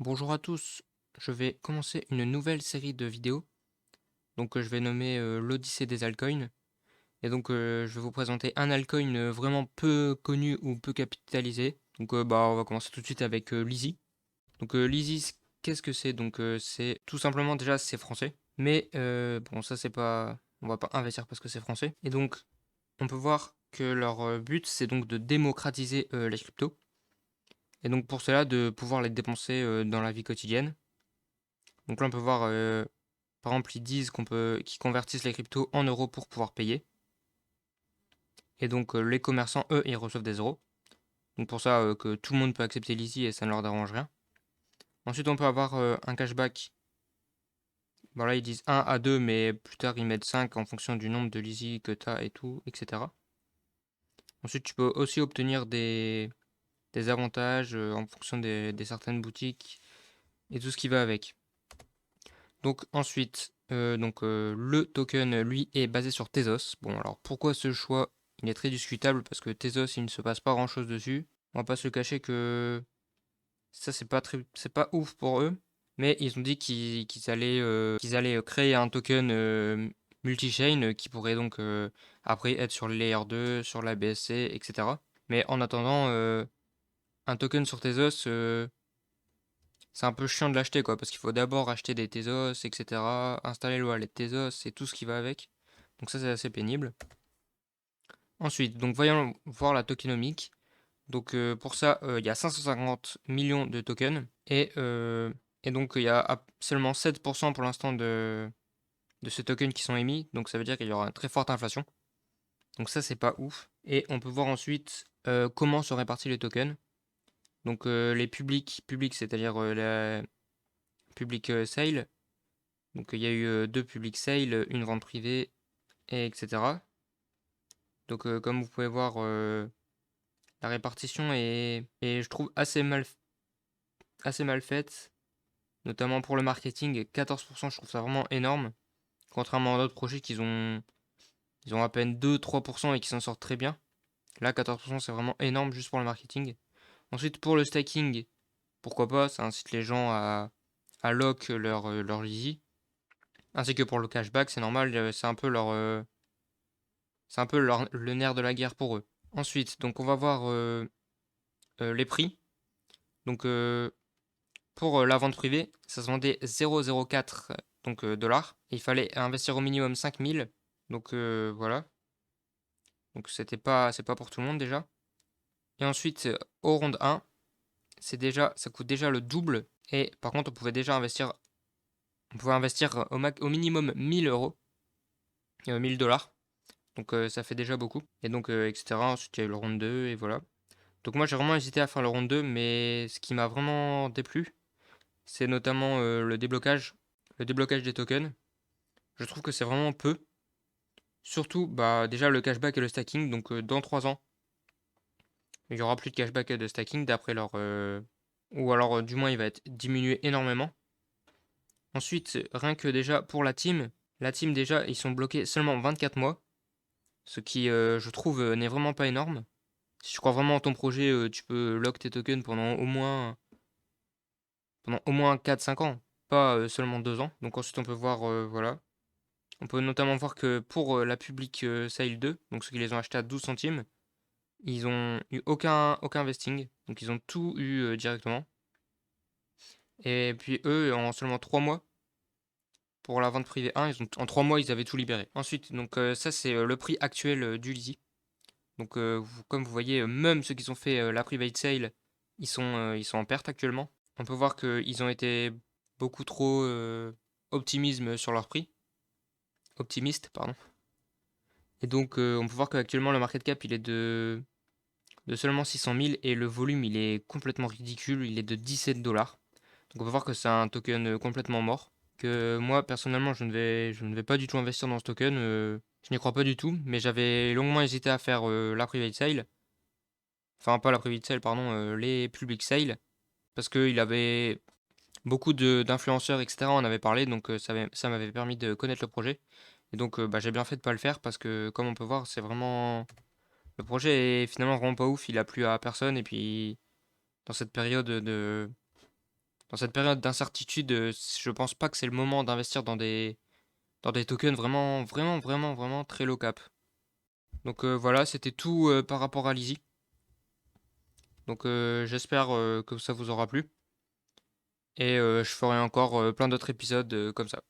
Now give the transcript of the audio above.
Bonjour à tous, je vais commencer une nouvelle série de vidéos, je vais nommer l'Odyssée des altcoins. Je vais vous présenter un altcoin vraiment peu connu ou peu capitalisé. On va commencer tout de suite avec Lizzy. Lizzy, qu'est-ce que c'est? C'est tout simplement déjà c'est français, mais bon ça c'est pas, on va pas investir parce que c'est français. Et donc on peut voir que leur but c'est donc de démocratiser les cryptos. Et donc pour cela de pouvoir les dépenser dans la vie quotidienne. Donc là on peut voir par exemple, ils disent qu'ils convertissent les cryptos en euros pour pouvoir payer. Et donc, les commerçants, eux, ils reçoivent des euros. Donc, pour ça, que tout le monde peut accepter l'easy et ça ne leur dérange rien. Ensuite, on peut avoir un cashback. Bon, là, ils disent 1 à 2, mais plus tard, ils mettent 5 en fonction du nombre de l'easy que tu as et tout, etc. Ensuite, tu peux aussi obtenir des avantages en fonction des certaines boutiques et tout ce qui va avec. Donc, ensuite, le token, lui, est basé sur Tezos. Bon, alors pourquoi ce choix? Il est très discutable parce que Tezos, il ne se passe pas grand-chose dessus. On va pas se le cacher que ça, c'est pas ouf pour eux. Mais ils ont dit qu'ils allaient créer un token multi-chain qui pourrait donc après être sur le Layer 2, sur la BSC, etc. Mais en attendant, un token sur Tezos, c'est un peu chiant de l'acheter quoi, parce qu'il faut d'abord acheter des Tezos, etc. Installer le wallet Tezos et tout ce qui va avec. Donc ça, c'est assez pénible. Ensuite, donc voyons voir la tokenomique. Pour ça, il y a 550 millions de tokens et donc il y a seulement 7% pour l'instant de ces tokens qui sont émis. Donc ça veut dire qu'il y aura une très forte inflation. Donc ça, c'est pas ouf. Et on peut voir ensuite comment sont répartis les tokens. Les publics, c'est-à-dire la public sale. Donc il y a eu deux public sale, une vente privée, et etc. Comme vous pouvez voir, la répartition est, je trouve, assez mal faite. Notamment pour le marketing, 14%, je trouve ça vraiment énorme. Contrairement à d'autres projets ils ont à peine 2-3% et qui s'en sortent très bien. Là, 14%, c'est vraiment énorme juste pour le marketing. Ensuite, pour le staking, pourquoi pas, ça incite les gens à lock leur Lizzy. Ainsi que pour le cashback, c'est normal, c'est un peu le nerf de la guerre pour eux. Ensuite, donc on va voir les prix. Donc pour la vente privée, ça se vendait 0,04 dollars. Et il fallait investir au minimum 5000. Voilà. Donc c'est pas pour tout le monde déjà. Et ensuite, au round 1, ça coûte déjà le double. Et par contre, on pouvait investir au minimum 1000 euros, 1000 dollars. Ça fait déjà beaucoup. Et etc. Ensuite, il y a eu le round 2 et voilà. Donc moi, j'ai vraiment hésité à faire le round 2, mais ce qui m'a vraiment déplu, c'est notamment le déblocage des tokens. Je trouve que c'est vraiment peu. Surtout, bah, déjà le cashback et le stacking. Dans 3 ans, il y aura plus de cashback et de stacking d'après leur. Ou alors, du moins, il va être diminué énormément. Ensuite, rien que déjà pour la team déjà, ils sont bloqués seulement 24 mois. Ce qui, je trouve, n'est vraiment pas énorme. Si tu crois vraiment en ton projet, tu peux lock tes tokens pendant au moins 4-5 ans. Pas seulement 2 ans. Donc ensuite, on peut voir, voilà. On peut notamment voir que pour la Public Sale 2, donc ceux qui les ont achetés à 12 centimes, ils ont eu aucun vesting. Donc ils ont tout eu directement. Et puis eux, en seulement 3 mois, pour la vente privée 1, en 3 mois, ils avaient tout libéré. Ensuite, ça c'est le prix actuel du Lizzy. Comme vous voyez, même ceux qui ont fait la private sale, ils sont en perte actuellement. On peut voir qu'ils ont été beaucoup trop optimisme sur leur prix. Optimiste, pardon. Et on peut voir qu'actuellement, le market cap, il est de seulement 600 000 et le volume, il est complètement ridicule. Il est de 17 dollars. Donc, on peut voir que c'est un token complètement mort. Que moi, personnellement, je ne vais pas du tout investir dans ce token. Je n'y crois pas du tout. Mais j'avais longuement hésité à faire la private sale. Enfin, pas la private sale, pardon, les public sale. Parce qu'il avait beaucoup d'influenceurs, etc. en avaient parlé. Ça m'avait permis de connaître le projet. Et bah, j'ai bien fait de pas le faire parce que, comme on peut voir, c'est vraiment. Le projet est finalement vraiment pas ouf. Il a plu à personne. Et puis, dans cette période Dans cette période d'incertitude, je pense pas que c'est le moment d'investir dans des tokens vraiment, vraiment, vraiment, vraiment très low cap. Donc voilà, c'était tout par rapport à Lizzy. Donc j'espère que ça vous aura plu. Et je ferai encore plein d'autres épisodes comme ça.